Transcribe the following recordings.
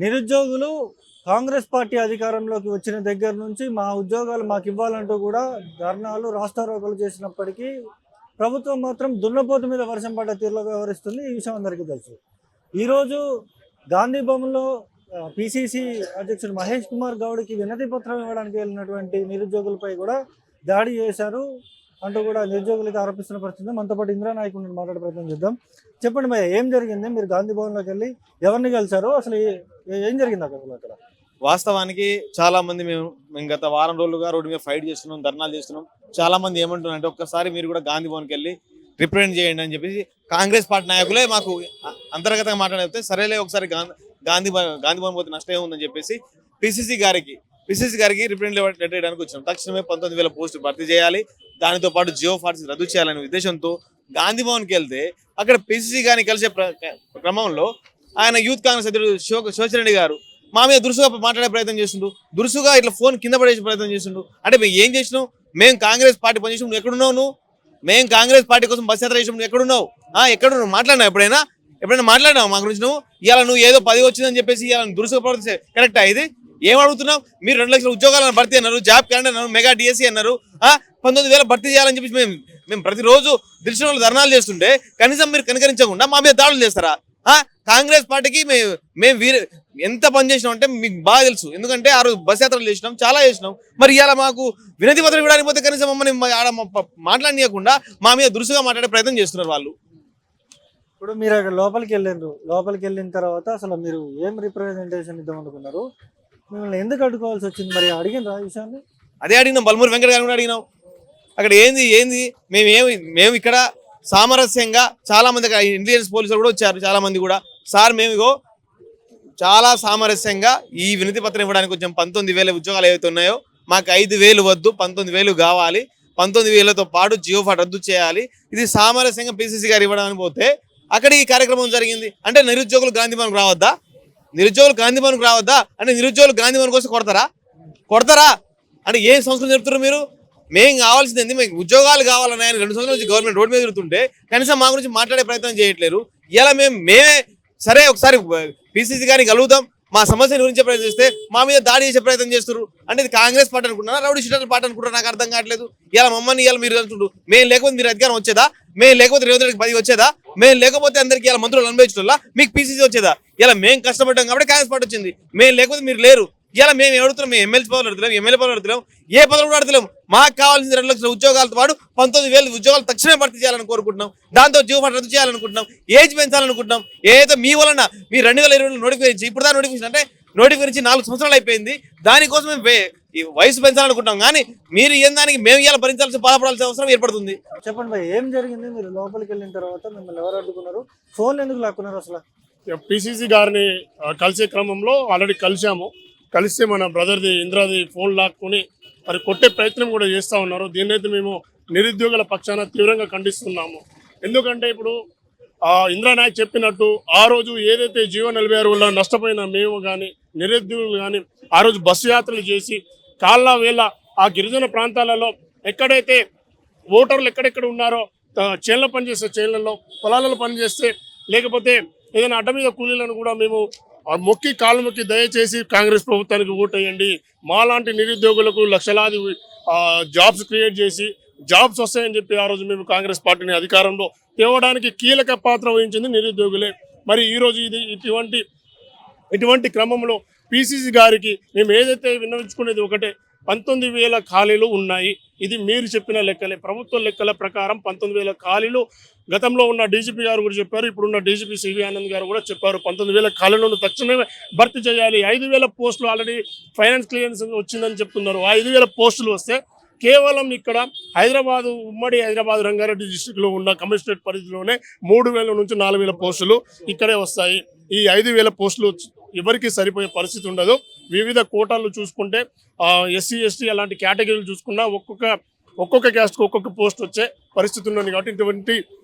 నిరుద్యోగులు కాంగ్రెస్ పార్టీ అధికారంలోకి వచ్చిన దగ్గర నుంచి మా ఉద్యోగాలు మాకు ఇవ్వాలంటూ కూడా ధర్నాలు రాస్తారోకోలు చేసినప్పటికీ ప్రభుత్వం మాత్రం దున్నపోతు మీద వర్షం పడ్డ తీరులో వ్యవహరిస్తుంది. ఈ విషయం అందరికీ తెలుసు. ఈరోజు గాంధీ భవన్లో పిసిసి అధ్యక్షుడు మహేష్ కుమార్ గౌడ్కి వినతి పత్రం ఇవ్వడానికి వెళ్ళినటువంటి నిరుద్యోగులపై కూడా దాడి చేశారు అంటూ కూడా నిరుద్యోగులకి ఆరోపిస్తున్న పరిస్థితి. మనతో పాటు ఇంద్రా నాయకుడిని మాట్లాడే ప్రయత్నం చేద్దాం. చెప్పండి భయ్య, ఏం జరిగింది? మీరు గాంధీ భవన్లోకి వెళ్ళి ఎవరిని కలిసారు? అసలు ఏం జరిగింది అక్కడ? వాస్తవానికి చాలా మంది మేము గత వారం రోజులుగా రోడ్డు మీద ఫైట్ చేస్తున్నాం, ధర్నాలు చేస్తున్నాం. చాలా మంది ఏమంటున్నారంటే ఒక్కసారి మీరు కూడా గాంధీ భవన్కి వెళ్ళి రిప్రజెంట్ చేయండి అని చెప్పేసి కాంగ్రెస్ పార్టీ నాయకులే మాకు అంతర్గతంగా మాట్లాడితే, సరేలే ఒకసారి గాంధీ భవన్ పోతే నష్టం ఏముందని చెప్పేసి పిసిసి గారికి రిప్రజెంట్ లెటర్ ఇవ్వడానికి వచ్చినాం. తక్షణమే 19,000 పోస్టులు భర్తీ చేయాలి, దానితో పాటు జియో ఫార్సీ రద్దు చేయాలనే ఉద్దేశంతో గాంధీ భవన్కి వెళ్తే అక్కడ పిసిసి గారిని కలిసే క్రమంలో ఆయన యూత్ కాంగ్రెస్ అధ్యక్షుడు శోచిరెడ్డి గారు మా మీద దురుసుగా మాట్లాడే ప్రయత్నం చేస్తుండ్రు, దురుసుగా ఇట్లా ఫోన్ కింద పడేసే ప్రయత్నం చేస్తుండ్రు. అంటే మేము ఏం చేసినాం? మేము కాంగ్రెస్ పార్టీ పనిచేసినాం, నువ్వు ఎక్కడున్నావు? నువ్వు మేము కాంగ్రెస్ పార్టీ కోసం బస్ యాత్ర చేసినాం, నువ్వు ఎక్కడున్నావు? ఎక్కడున్నావు? మాట్లాడినావు? ఎప్పుడైనా మాట్లాడినావు మా గురించి? నువ్వు ఏదో 10 వచ్చిందని చెప్పేసి ఇలా దురుసుగా పడితే కరెక్టా? ఇది ఏం అడుగుతున్నావు? మీరు 2 లక్షల ఉద్యోగాలను భర్తీ అన్నారు, జాబ్ క్యాలెండర్ అన్నారు, మెగా డిఎస్సీ అన్నారు, 19,000 భర్తీ చేయాలని చెప్పేసి మేము ప్రతిరోజు దిల్సులో ధర్నాలు చేస్తుంటే కనీసం మీరు కనికరించకుండా మా మీద దాడులు చేస్తారా? కాంగ్రెస్ పార్టీకి మేము ఎంత పని చేసినాం అంటే మీకు బాగా తెలుసు. ఎందుకంటే ఆ రోజు బస్ యాత్రలు చేసినాం, చాలా చేసినాం. మరి ఇలా మాకు వినతి పత్రం ఇవ్వడానికి పోతే కనీసం మమ్మల్ని మాట్లాడనీయకుండా మా మీద దురుసుగా మాట్లాడే ప్రయత్నం చేస్తున్నారు వాళ్ళు. ఇప్పుడు మీరు అక్కడ లోపలికి వెళ్ళిన తర్వాత అసలు మీరు ఏం రిప్రజెంటేషన్ ఇద్దాం అనుకున్నారు? మిమ్మల్ని ఎందుకు అడ్డుకోవాల్సి వచ్చింది? మరి అడిగినరా ఈ విషయాన్ని? అదే అడిగినాం, బల్మూరి వెంకట గారిని కూడా అడిగినాం. అక్కడ ఏంది మేము ఇక్కడ సామరస్యంగా చాలా మంది ఇంటెలిజెన్స్ పోలీసులు కూడా వచ్చారు, చాలా మంది కూడా. సార్ మేము చాలా సామరస్యంగా ఈ వినతి పత్రం ఇవ్వడానికి వచ్చాం. 19,000 ఉద్యోగాలు ఏవైతే ఉన్నాయో మాకు 5,000 వద్దు, 19,000 కావాలి. 19,000తో పాటు జియో ఫార్సీ రద్దు చేయాలి. ఇది సామరస్యంగా పిసిసి గారు ఇవ్వడానికి పోతే అక్కడ ఈ కార్యక్రమం జరిగింది. అంటే నిరుద్యోగులు గాంధీ భవన్కి రావద్దా? అంటే నిరుద్యోగులు గాంధీ భవన్ కోసం కొడతారా అంటే ఏ సంస్కృతి చెప్తారు మీరు? మేము కావాల్సింది ఏంది? మీకు ఉద్యోగాలు కావాలని ఆయన 2 సంవత్సరాల నుంచి గవర్నమెంట్ రోడ్ మీద తిరుగుతుంటే కనీసం మా గురించి మాట్లాడే ప్రయత్నం చేయట్లేరు. ఇలా మేమే సరే ఒకసారి పిసిసి గారిని కలుగుతాం, మా సమస్యను గురించే ప్రయత్నం చేస్తే మా మీద దాడి చేసే ప్రయత్నం చేస్తున్నారు. అంటే ఇది కాంగ్రెస్ పార్టీ అనుకుంటున్నారా, రౌడీ షీటర్ల పార్టీ అనుకుంటారా? నాకు అర్థం కావట్లేదు. ఇలా మమ్మల్ని మీరు అంటుండ్రు, మేము లేకపోతే మీరు అధికారం వచ్చేదా? మేము లేకపోతే రేవంత్ రెడ్డికి 10 వచ్చేదా? మేము లేకపోతే అందరికీ ఇలా మంత్రులు అనుభవించడంలా మీకు పిసిసి వచ్చేదా? ఇలా మేము కష్టపడ్డాం కాబట్టి కాంగ్రెస్ పార్టీ వచ్చింది. మేము లేకపోతే మీరు లేరు. ఇలా మేము అడుగుతున్నాం, మేము ఎమ్మెల్సీ పదవులు అడుగుతున్నాం, ఎమ్మెల్యే పదవులు అడుగుతున్నాం, ఏ పదవులు కూడా అడుగుతున్నాం. మాకు కావాల్సిన 2 లక్షల ఉద్యోగాలతో పాటు 19,000 ఉద్యోగాలు తక్షణమే భర్తీ చేయాలని కోరుకుంటున్నాం. దాంతో జియో ఫార్సీ రద్దు చేయాలనుకుంటున్నాం, ఏజ్ పెంచాలనుకుంటున్నాం. ఏదైతే మీ వలన మీ 2020 నోటిఫికేషన్ ఇప్పుడు దాని నోటిఫికేషన్ అంటే నోటిఫికేషన్ 4 సంవత్సరాలు అయిపోయింది. దానికోసం మేము వయసు పెంచాలనుకుంటాం. కానీ మీరు ఏం దానికి మేము ఇలా భరించాల్సి బాధపడాల్సిన అవసరం ఏర్పడుతుంది. చెప్పండి భయ్, ఏం జరిగింది? మీరు లోపలికి వెళ్ళిన తర్వాత మిమ్మల్ని ఎవరు అడ్డుకున్నారు? ఫోన్ ఎందుకు లాక్కున్నారు? అసలు పిసిసి గారిని కలిసే క్రమంలో ఆల్రెడీ కలిస్తే మన బ్రదర్ది ఇంద్రాది ఫోన్ లాక్కుని మరి కొట్టే ప్రయత్నం కూడా చేస్తూ ఉన్నారు. దీన్నైతే మేము నిరుద్యోగుల పక్షాన తీవ్రంగా ఖండిస్తున్నాము. ఎందుకంటే ఇప్పుడు ఇంద్రా నాయక్ చెప్పినట్టు ఆ రోజు ఏదైతే జీవో 46 వల్ల నష్టపోయిన మేము కానీ నిరుద్యోగులు కానీ ఆ రోజు బస్సు యాత్రలు చేసి కాళ్ళ వేళ ఆ గిరిజన ప్రాంతాలలో ఎక్కడైతే ఓటర్లు ఎక్కడెక్కడ ఉన్నారో చేనులో పనిచేస్తే చేనులలో, పొలాలలో పనిచేస్తే, లేకపోతే ఏదైనా అడ్డ మీద కూలీలను కూడా మేము కాళ్ళు మొక్కి దయచేసి కాంగ్రెస్ ప్రభుత్వానికి ఓటేయండి, మాలాంటి నిరుద్యోగులకు లక్షలాది జాబ్స్ క్రియేట్ చేసి జాబ్స్ వస్తాయని చెప్పి ఆ రోజు మేము కాంగ్రెస్ పార్టీని అధికారంలో తేవడానికి కీలక పాత్ర వహించింది నిరుద్యోగులే. మరి ఈరోజు ఇటువంటి క్రమంలో పిసిసి గారికి మేము ఏదైతే విన్నవించుకునేది ఒకటే, 19,000 ఖాళీలు ఉన్నాయి. ఇది మీరు చెప్పిన లెక్కలే, ప్రభుత్వ లెక్కల ప్రకారం 19,000 ఖాళీలు గతంలో ఉన్న డీజీపీ గారు కూడా చెప్పారు, ఇప్పుడున్న డీజీపీ సివి ఆనంద్ గారు కూడా చెప్పారు. 19,000 ఖాళీలను తక్షణమే భర్తీ చేయాలి. 5,000 పోస్టులు ఆల్రెడీ ఫైనాన్స్ క్లియరెన్స్ వచ్చిందని చెప్తున్నారు. 5,000 పోస్టులు వస్తే కేవలం ఇక్కడ ఉమ్మడి హైదరాబాద్ రంగారెడ్డి డిస్టిక్లో ఉన్న కమిషనరేట్ పరిధిలోనే 3,000 నుంచి 4,000 పోస్టులు ఇక్కడే వస్తాయి. ఈ 5,000 పోస్టులు ఎవరికి సరిపోయే పరిస్థితి ఉండదు. వివిధ కోటాలు చూసుకుంటే ఎస్సీ ఎస్టీ అలాంటి కేటగిరీలు చూసుకున్నా ఒక్కొక్క క్యాస్ట్కి ఒక్కొక్క పోస్ట్ వచ్చే పరిస్థితి ఉన్నది. కాబట్టి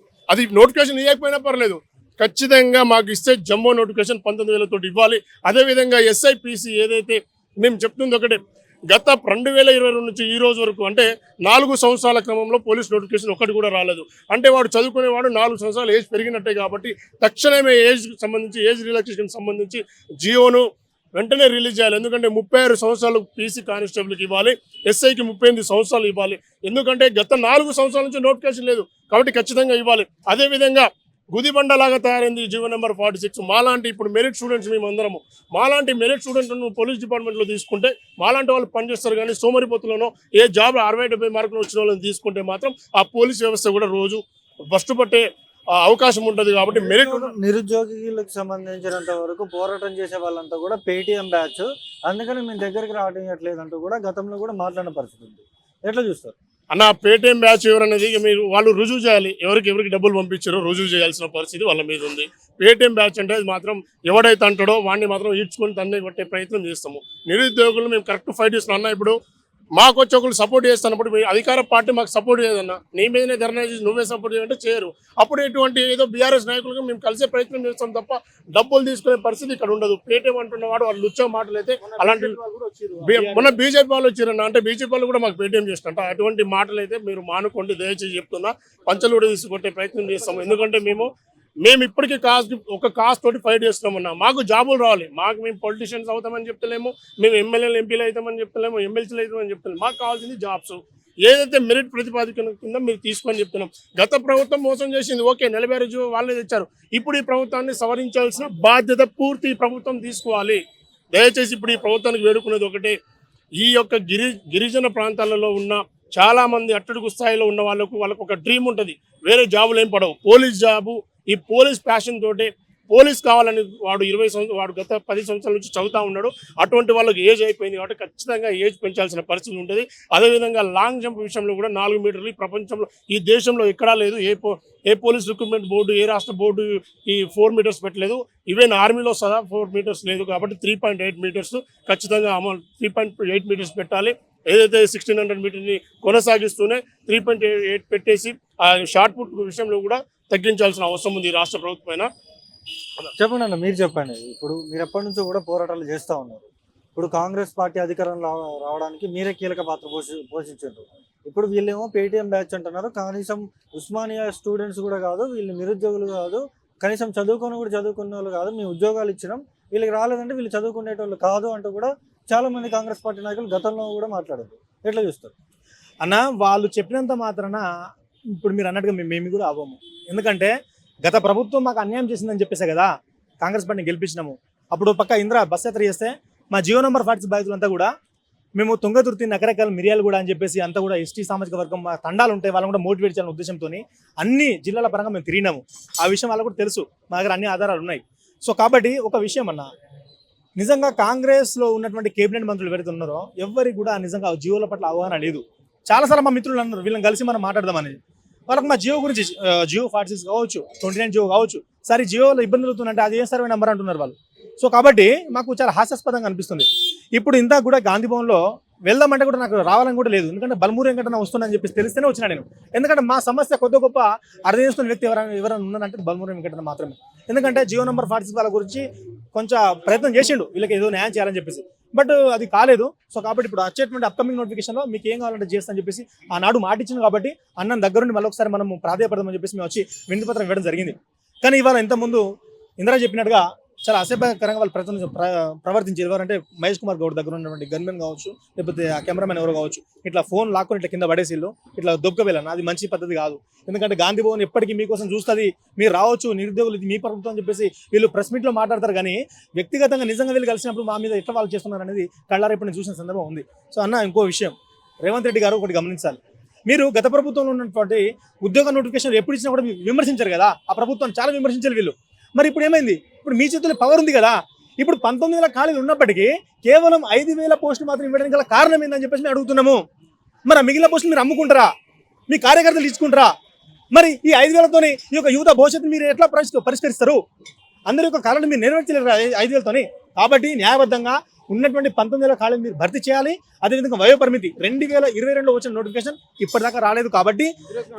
అది నోటిఫికేషన్ ఇవ్వకపోయినా పర్లేదు, ఖచ్చితంగా మాకు ఇస్తే జంబో నోటిఫికేషన్ 19,000 తోటి ఇవ్వాలి. అదేవిధంగా ఎస్ఐపిసి ఏదైతే మేము చెప్తుంది ఒకటే, గత 2022 నుంచి ఈ రోజు వరకు అంటే 4 సంవత్సరాల క్రమంలో పోలీస్ నోటిఫికేషన్ ఒకటి కూడా రాలేదు. అంటే వాడు చదువుకునేవాడు 4 సంవత్సరాలు ఏజ్ పెరిగినట్టే. కాబట్టి తక్షణమే ఏజ్ రిలాక్సేషన్ సంబంధించి జియోను వెంటనే రిలీజ్ చేయాలి. ఎందుకంటే 36 సంవత్సరాలు పీసీ కానిస్టేబుల్కి ఇవ్వాలి, ఎస్ఐకి 38 సంవత్సరాలు ఇవ్వాలి. ఎందుకంటే గత 4 సంవత్సరాల నుంచి నోటిఫికేషన్ లేదు కాబట్టి ఖచ్చితంగా ఇవ్వాలి. అదేవిధంగా గుదిబండలాగా తయారైంది జీవో నెంబర్ 46. మాలాంటి ఇప్పుడు మెరిట్ స్టూడెంట్స్ మేమందరము, మాలాంటి మెరిట్ స్టూడెంట్లను పోలీస్ డిపార్ట్మెంట్లో తీసుకుంటే మాలాంటి వాళ్ళు పనిచేస్తారు. కానీ సోమరిపోతులను ఏ జాబ్ 60-70 మార్కులు వచ్చిన వాళ్ళని తీసుకుంటే మాత్రం ఆ పోలీస్ వ్యవస్థ కూడా రోజు ఫస్ట్ పట్టే అవకాశం ఉంటుంది. కాబట్టి మెరిట్ నిరుద్యోగులకు సంబంధించినంత వరకు పోరాటం చేసే వాళ్ళంతా కూడా పేటీఎం బ్యాచ్, అందుకని మేము దగ్గరికి రావట్లేదంటూ కూడా గతంలో కూడా మాట్లాడిన పరిస్థితి ఉంది. ఎట్లా చూస్తారు అన్న? పేటీఎం బ్యాచ్ ఎవరనేది మీరు వాళ్ళు రుజువు చేయాలి. ఎవరికి డబ్బులు పంపించారో రుజువు చేయాల్సిన పరిస్థితి వాళ్ళ మీద ఉంది. పేటీఎం బ్యాచ్ అంటే అది మాత్రం ఎవడైతే అంటాడో వాడిని మాత్రం ఈడ్చుకొని తన్నే కొట్టే ప్రయత్నం చేస్తాము. నిరుద్యోగులు మేము కరెక్ట్ ఫైట్ చేస్తున్నాం అన్న. ఇప్పుడు మాకు వచ్చి ఒకళ్ళు సపోర్ట్ చేస్తున్నప్పుడు మీ అధికార పార్టీ మాకు సపోర్ట్ చేయదన్న, నీ మీదనే ధర్నా చేసి నువ్వే సపోర్ట్ చేయాలంటే చేయరు. అప్పుడు ఎటువంటి ఏదో బీఆర్ఎస్ నాయకులుగా మేము కలిసే ప్రయత్నం చేస్తాం తప్ప డబ్బులు తీసుకునే పరిస్థితి ఇక్కడ ఉండదు. పేటీఎం అంటున్నవాడు వాళ్ళు లుచ్చా మాటలు అయితే అలాంటి మొన్న బీజేపీ వాళ్ళు వచ్చారన్న, అంటే బీజేపీ వాళ్ళు కూడా మాకు పేటీఎం చేస్తున్నట్ట. అటువంటి మాటలు అయితే మీరు మానుకోండి దయచేసి చెప్తున్నా. పంచలు కూడా తీసుకొట్టే ప్రయత్నం చేస్తాము. ఎందుకంటే మేము ఇప్పటికీ కాస్ట్ తోటి ఫైట్ చేస్తున్నామన్నా. మాకు జాబులు రావాలి. మేము పొలిటీషియన్స్ అవుతామని చెప్తలేము, మేము ఎమ్మెల్యేలు ఎంపీలు అవుతామని చెప్తలేము, ఎమ్మెల్సీలు అవుతామని చెప్తలేము. మాకు కావాల్సింది జాబ్స్. ఏదైతే మెరిట్ ప్రతిపాదికన కింద మీరు తీసుకొని చెప్తున్నాం. గత ప్రభుత్వం మోసం చేసింది, ఓకే 40 రోజులు వాళ్ళే తెచ్చారు. ఇప్పుడు ఈ ప్రభుత్వాన్ని సవరించాల్సిన బాధ్యత పూర్తి ప్రభుత్వం తీసుకోవాలి. దయచేసి ఇప్పుడు ఈ ప్రభుత్వానికి వేడుకునేది ఒకటే, ఈ యొక్క గిరిజన ప్రాంతాలలో ఉన్న చాలా మంది అట్టడుగు స్థాయిలో ఉన్న వాళ్ళకు ఒక డ్రీమ్ ఉంటుంది. వేరే జాబులు ఏం పడవు. పోలీస్ జాబు, ఈ పోలీస్ ప్యాషన్ తోటి పోలీస్ కావాలని వాడు గత 10 సంవత్సరాల నుంచి చదువుతూ ఉన్నాడు. అటువంటి వాళ్ళకి ఏజ్ అయిపోయింది కాబట్టి ఖచ్చితంగా ఏజ్ పెంచాల్సిన పరిస్థితి ఉంటుంది. అదేవిధంగా లాంగ్ జంప్ విషయంలో కూడా 4 మీటర్లు ప్రపంచంలో ఈ దేశంలో ఎక్కడా లేదు. ఏ పోలీస్ రిక్రూట్మెంట్ బోర్డు, ఏ రాష్ట్ర బోర్డు ఈ 4 మీటర్స్ పెట్టలేదు. ఈవెన్ ఆర్మీలో సదా 4 మీటర్స్ లేదు. కాబట్టి 3.8 మీటర్స్ ఖచ్చితంగా 3.8 మీటర్స్ పెట్టాలి. ఏదైతే 1600 మీటర్ని కొనసాగిస్తూనే 3.8 పెట్టేసి ఆ షార్ట్ పుట్ విషయంలో కూడా తగ్గించాల్సిన అవసరం ఉంది రాష్ట్ర ప్రభుత్వం పైన. చెప్పండి అన్న, మీరు చెప్పండి. ఇప్పుడు మీరు ఎప్పటి నుంచో కూడా పోరాటాలు చేస్తూ ఉన్నారు. ఇప్పుడు కాంగ్రెస్ పార్టీ అధికారంలో రావడానికి మీరే కీలక పాత్ర పోషించారు. ఇప్పుడు వీళ్ళేమో పేటీఎం బ్యాచ్ అంటున్నారు. కనీసం ఉస్మానియా స్టూడెంట్స్ కూడా కాదు, వీళ్ళు నిరుద్యోగులు కాదు, కనీసం చదువుకున్న వాళ్ళు కాదు, మేము ఉద్యోగాలు ఇచ్చినాం, వీళ్ళకి రాలేదంటే వీళ్ళు చదువుకునేటోళ్ళు కాదు అంటూ కూడా చాలా మంది కాంగ్రెస్ పార్టీ నాయకులు గతంలో కూడా మాట్లాడారు. ఎట్లా చూస్తారు అన్న? వాళ్ళు చెప్పినంత మాత్రాన ఇప్పుడు మీరు అన్నట్టుగా మేము కూడా అవ్వము. ఎందుకంటే గత ప్రభుత్వం మాకు అన్యాయం చేసిందని చెప్పేసే కదా కాంగ్రెస్ పార్టీని గెలిపించినాము. అప్పుడు పక్క ఇందిరా బస్ యాత్ర చేస్తే మా జియో నెంబర్ 46 బాధితులంతా కూడా మేము తుంగతుర్తి, నకరకాల, మిరియాలు కూడా అని చెప్పేసి అంతా కూడా ఎస్టీ సామాజిక వర్గం తండాలు ఉంటాయి, వాళ్ళని కూడా మోటివేట్ చేయాలనే ఉద్దేశంతో అన్ని జిల్లాల పరంగా మేము తిరిగినాము. ఆ విషయం వాళ్ళకు కూడా తెలుసు, మా దగ్గర అన్ని ఆధారాలు ఉన్నాయి. సో కాబట్టి ఒక విషయం అన్న, నిజంగా కాంగ్రెస్లో ఉన్నటువంటి కేబినెట్ మంత్రులు ఎవరైతే ఉన్నారో ఎవరికి కూడా నిజంగా జియోల పట్ల అవగాహన లేదు. చాలాసార్లు మా మిత్రులు అన్నారు వీళ్ళని కలిసి మనం మాట్లాడదామని. వాళ్ళకి మా జియో గురించి, జియో 46 కావచ్చు, 29 జియో కావచ్చు, సరే జియోలో ఇబ్బందులు అవుతుందంటే అది ఏ సర్వే నెంబర్ అంటున్నారు వాళ్ళు. సో కాబట్టి మాకు చాలా హాస్యాస్పదంగా అనిపిస్తుంది. ఇప్పుడు ఇంత కూడా గాంధీ భవన్లో వెళ్దామంటే కూడా నాకు రావాలని కూడా లేదు. ఎందుకంటే బల్మూరి వెంకటన్న వస్తుందని చెప్పేసి తెలిస్తేనే వచ్చినా నేను. ఎందుకంటే మా సమస్య కొద్ది గొప్ప అర్థం చేసుకున్న వ్యక్తి ఎవరైనా ఉన్నారంటే బల్మూరి వెంకటన్న మాత్రమే. ఎందుకంటే జియో నెంబర్ 46 వాళ్ళ గురించి కొంచెం ప్రయత్నం చేసిండు వీళ్ళకి ఏదో న్యాయం చేయాలని చెప్పేసి, బట్ అది కాలేదు. సో కాబట్టి ఇప్పుడు వచ్చేటువంటి అప్కమింగ్ నోటిఫికేషన్లో మీకు ఏం కావాలంటే చేస్తా అని చెప్పేసి ఆనాడు మాట ఇచ్చింది. కాబట్టి అన్నం దగ్గరుండి మళ్ళీ ఒకసారి మనం ప్రాధాయపడదామని చెప్పేసి మేము వచ్చి వినతి పత్రం ఇవ్వడం జరిగింది. కానీ ఇవాళ ఇంతకుముందు ఇందిరా చెప్పినట్టుగా చాలా అసభ్యకరంగా వాళ్ళు ప్రవర్తించేది. ఎవరంటే మహేష్ కుమార్ గౌడ్ దగ్గర ఉన్నటువంటి గన్మెన్ కావచ్చు, లేకపోతే ఆ కెమెరామెన్ ఎవరు కావచ్చు, ఇట్లా ఫోన్ లాక్కొని ఇట్లా కింద పడేసిళ్ళు, ఇట్లా దొబ్బకవేళ్ళను. అది మంచి పద్ధతి కాదు. ఎందుకంటే గాంధీ భవన్ ఎప్పటికీ మీకోసం చూస్తుంది, మీరు రావచ్చు, నిరుద్యోగులు ఇది మీ ప్రభుత్వం అని చెప్పేసి వీళ్ళు ప్రెస్ మీట్లో మాట్లాడతారు. కానీ వ్యక్తిగతంగా నిజంగా వీళ్ళు కలిసినప్పుడు మా మీద ఎట్లా వాళ్ళు చేస్తున్నారు అనేది కళ్ళారా ఇప్పుడు చూసిన సందర్భం ఉంది. సో అన్న, ఇంకో విషయం రేవంత్ రెడ్డి గారు ఒకటి గమనించాలి. మీరు గత ప్రభుత్వంలో ఉన్నటువంటి ఉద్యోగ నోటిఫికేషన్ ఎప్పుడు ఇచ్చినా కూడా విమర్శించారు కదా, ఆ ప్రభుత్వం చాలా విమర్శించారు వీళ్ళు. మరి ఇప్పుడు ఏమైంది? ఇప్పుడు మీ చేతుల్లో పవర్ ఉంది కదా. ఇప్పుడు 19,000 ఖాళీలు ఉన్నప్పటికీ కేవలం 5,000 పోస్టులు మాత్రం ఇవ్వడానికి గల కారణం ఏందని చెప్పేసి మేము అడుగుతున్నాము. మరి మిగిలిన పోస్టులు మీరు అమ్ముకుంటారా? మీ కార్యకర్తలు ఇచ్చుకుంటారా? మరి ఈ 5,000తోని ఈ యొక్క యువత భవిష్యత్తు మీరు ఎట్లా పరిష్కరిస్తారు? అందరి యొక్క కాలను మీరు నెరవేర్చలేరు 5,000తోని. కాబట్టి న్యాయబద్ధంగా ఉన్నటువంటి 19,000 ఖాళీలు మీరు భర్తీ చేయాలి. అదేవిధంగా వయోపరిమితి 2022లో వచ్చిన నోటిఫికేషన్ ఇప్పటిదాకా రాలేదు. కాబట్టి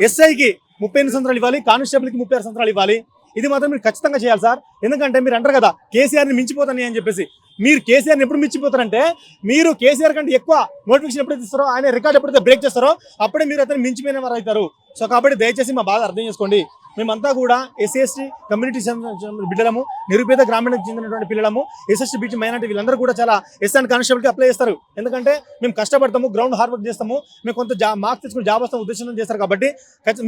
ఎస్ఐకి 38 సంవత్సరాలు ఇవ్వాలి, కానిస్టేబుల్కి 36 సంవత్సరాలు ఇవ్వాలి. ఇది మాత్రం మీరు ఖచ్చితంగా చేయాలి సార్. ఎందుకంటే మీరు అంటారు కదా కేసీఆర్ని మించిపోతాను అని చెప్పేసి. మీరు కేసీఆర్ని ఎప్పుడు మించిపోతారంటే, మీరు కేసీఆర్ కంటే ఎక్కువ నోటిఫికేషన్ ఎప్పుడైతే ఇస్తారో, ఆయన రికార్డ్ ఎప్పుడైతే బ్రేక్ చేస్తారో అప్పుడే మీరు అతను మించిపోయిన వారు అవుతారు. సో కాబట్టి దయచేసి మా బాధ అర్థం చేసుకోండి. మేమంతా కూడా SC/ST కమ్యూనిటీ బిడ్డలము, నిరుపేద గ్రామీణకు చెందినటువంటి పిల్లలము, SST/BC మైనారిటీ వీళ్ళందరూ కూడా చాలా SN కానిస్టేబుల్కి అప్లై చేస్తారు. ఎందుకంటే మేము కష్టపడతాము, గ్రౌండ్ హార్డ్ వర్క్ చేస్తాము, మేము కొంత మార్క్స్ తెచ్చుకుని జాబ్ వస్తాం ఉద్దేశం చేస్తారు. కాబట్టి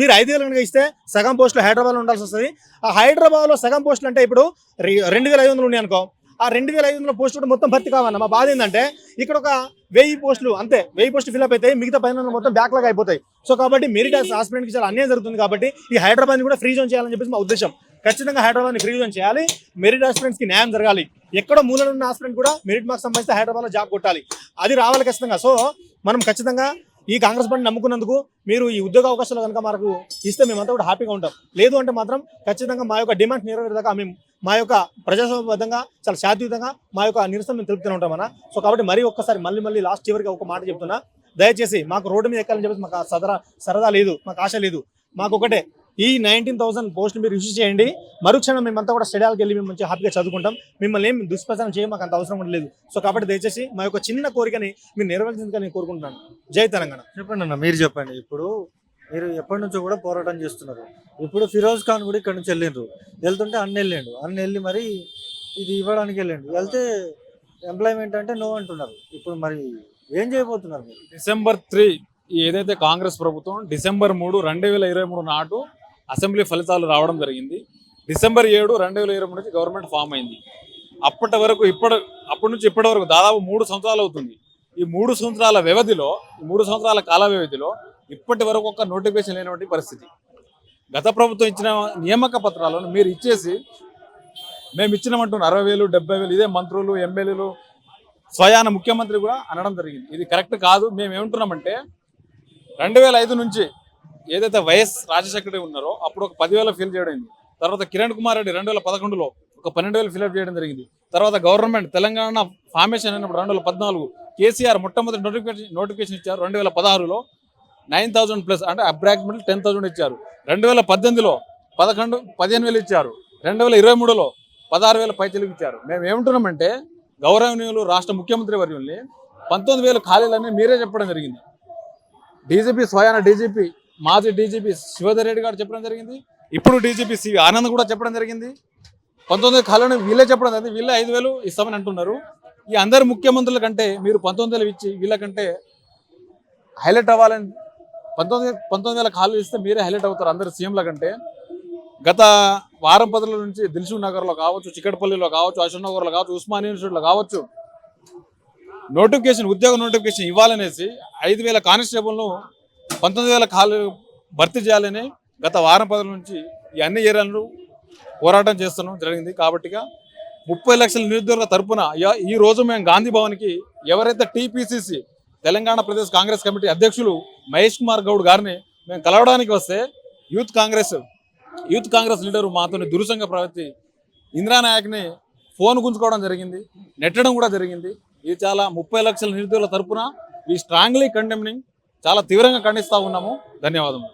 మీరు 5,000 కనుక ఇస్తే సగం పోస్టులు హైదరాబాద్లో ఉండాల్సి వస్తుంది. ఆ హైదరాబాద్లో సగం పోస్టులు అంటే ఇప్పుడు 2,500 ఉన్నాయి అనుకో, ఆ 2,500 పోస్టులు కూడా మొత్తం భర్తీ కావాలన్న. మా బాధ ఏంటంటే ఇక్కడ ఒక 1000 పోస్టులు అంతే, 1000 పోస్టులు ఫిల్అప్ అవుతాయి, మిగతా 10 మొత్తం బ్యాక్లాగ్ అయిపోతాయి. సో కాబట్టి మెరిట్ ఆస్పిరెంట్కి చాలా అన్యాయం జరుగుతుంది. కాబట్టి ఈ హైదరాబాద్ని కూడా ఫ్రీ జోన్ చేయాలని చెప్పేసి మా ఉద్దేశం. ఖచ్చితంగా హైదరాబాద్ని ఫ్రీ జోన్ చేయాలి, మెరిట్ ఆస్పిరెంట్స్కి న్యాయం జరగాలి. ఎక్కడో మూలలో ఉన్న ఆస్పిరెంట్ కూడా మెరిట్ మార్క్స్ సంబంధించి హైదరాబాద్లో జాబ్ కొట్టాలి, అది రావాలి ఖచ్చితంగా. సో మనం ఖచ్చితంగా ఈ కాంగ్రెస్ పార్టీ నమ్ముకున్నందుకు మీరు ఈ ఉద్యోగ అవకాశాలు కనుక మనకు ఇస్తే మేమంతా కూడా హ్యాపీగా ఉంటాం. లేదు అంటే మాత్రం ఖచ్చితంగా మా యొక్క డిమాండ్ నెరవేరేదాకా మేము మా యొక్క ప్రజాస్వామ్యబద్ధంగా చాలా శాంతియుతంగా మా యొక్క నిరసన మేము తెలుపుతూనే ఉంటామన్నా. సో కాబట్టి మరీ ఒక్కసారి మళ్ళీ లాస్ట్ చివరికి ఒక మాట చెప్తున్నా, దయచేసి మాకు రోడ్డు మీద ఎక్కాలని చెప్పేసి మాకు సరదా లేదు, మాకు ఆశ లేదు. మాకు ఒకటే, ఈ 19,000 పోస్టులు మీరు ఇష్యూ చేయండి, మరుక్షణం మేమంతా కూడా స్టేడియాలకు వెళ్ళి మేము మంచిగా హ్యాపీగా చదువుకుంటాం. మిమ్మల్ని ఏం దుష్ప్రచారం చేయం, మాకు అంత అవసరం కూడా లేదు. సో కాబట్టి దయచేసి మా యొక్క చిన్న కోరికని మీరు నెరవేర్చిందిగా నేను కోరుకుంటున్నాను. జై తెలంగాణ. చెప్పండి అన్న, మీరు చెప్పండి. ఇప్పుడు మీరు ఎప్పటి నుంచో కూడా పోరాటం చేస్తున్నారు. ఇప్పుడు ఫిరోజ్ ఖాన్ కూడా ఇక్కడ నుంచి వెళ్ళిండ్రు, వెళ్తుంటే అన్న వెళ్ళి మరి ఇది ఇవ్వడానికి వెళ్తే ఎంప్లాయ్మెంట్ అంటే నో అంటున్నారు. ఇప్పుడు మరి ఏం చేయబోతున్నారు మీరు? December 3 ఏదైతే కాంగ్రెస్ ప్రభుత్వం December 3, 2023 నాటు అసెంబ్లీ ఫలితాలు రావడం జరిగింది. December 7, 2023 నుంచి గవర్నమెంట్ ఫామ్ అయింది. అప్పటి వరకు అప్పటి నుంచి ఇప్పటి వరకు దాదాపు 3 సంవత్సరాలు అవుతుంది. ఈ 3 సంవత్సరాల వ్యవధిలో, 3 సంవత్సరాల కాల వ్యవధిలో ఇప్పటి వరకు ఒక నోటిఫికేషన్ లేనటువంటి పరిస్థితి. గత ప్రభుత్వం ఇచ్చిన నియామక పత్రాలను మీరు ఇచ్చేసి మేము ఇచ్చినామంటున్న 60,000, 70,000 ఇదే మంత్రులు, ఎమ్మెల్యేలు, స్వయాన ముఖ్యమంత్రి కూడా అనడం జరిగింది. ఇది కరెక్ట్ కాదు. మేము ఏమంటున్నామంటే 2005 నుంచి ఏదైతే వైఎస్ రాజశేఖర ఉన్నారో అప్పుడు ఒక 10,000 ఫిల్ చేయడం, తర్వాత కిరణ్ కుమార్ రెడ్డి 2011లో ఒక 12,000 ఫిల్అప్ చేయడం జరిగింది. తర్వాత గవర్నమెంట్ తెలంగాణ ఫార్మేషన్ అయినప్పుడు 2014 కేసీఆర్ మొట్టమొదటి నోటిఫికేషన్ ఇచ్చారు. 2016లో 9,000+ అంటే అప్రాక్సిమేట్లీ 10,000 ఇచ్చారు. 2018లో 15,000 ఇచ్చారు. 2023లో 16,000 పైచలకు ఇచ్చారు. మేము ఏమంటున్నామంటే గౌరవనీయులు రాష్ట్ర ముఖ్యమంత్రి వర్యుల్ని 19,000 ఖాళీలని మీరే చెప్పడం జరిగింది. డీజీపీ స్వయాన డీజీపీ మాజీ డీజీపీ శివధర్ రెడ్డి గారు చెప్పడం జరిగింది. ఇప్పుడు డీజీపీ సివి ఆనంద్ కూడా చెప్పడం జరిగింది. 19,000 ఖాళీలను వీళ్ళే చెప్పడం జరిగింది. వీళ్ళే 5,000 ఇస్తామని అంటున్నారు. ఈ అందరు ముఖ్యమంత్రుల కంటే మీరు 19,000 ఇచ్చి వీళ్ళకంటే హైలైట్ అవ్వాలని 19,000 ఖాళీలు ఇస్తే మీరే హైలైట్ అవుతారు అందరు సీఎంల కంటే. గత వారం 10 రోజుల నుంచి దిల్సుఖ్ నగర్లో కావచ్చు, చిక్కడపల్లిలో కావచ్చు, అశోక్ నగర్లో కావచ్చు, ఉస్మానియా యూనివర్సిటీలో కావచ్చు ఉద్యోగ నోటిఫికేషన్ ఇవ్వాలనేసి 5,000 కానిస్టేబుల్ను 19,000 ఖాళీలు భర్తీ చేయాలని గత వారం 10 నుంచి ఈ అన్ని ఏరియాలను పోరాటం చేస్తున్నాం జరిగింది. కాబట్టిగా 30 లక్షల నిరుద్యోగుల తరపున ఈ రోజు మేము గాంధీ భవన్కి ఎవరైతే టీపీసీసీ తెలంగాణ ప్రదేశ్ కాంగ్రెస్ కమిటీ అధ్యక్షులు మహేష్ కుమార్ గౌడ్ గారిని మేము కలవడానికి వస్తే యూత్ కాంగ్రెస్ లీడరు మాతో దురుసంగా ప్రవర్తి ఇందిరానాయక్ని ఫోన్ గుంజుకోవడం జరిగింది, నెట్టడం కూడా జరిగింది. ఇది చాలా 30 లక్షల నిరుద్యోగుల తరపున ఈ స్ట్రాంగ్లీ కండెమ్నింగ్, చాలా తీవ్రంగా ఖండిస్తూ ఉన్నాము. ధన్యవాదములు.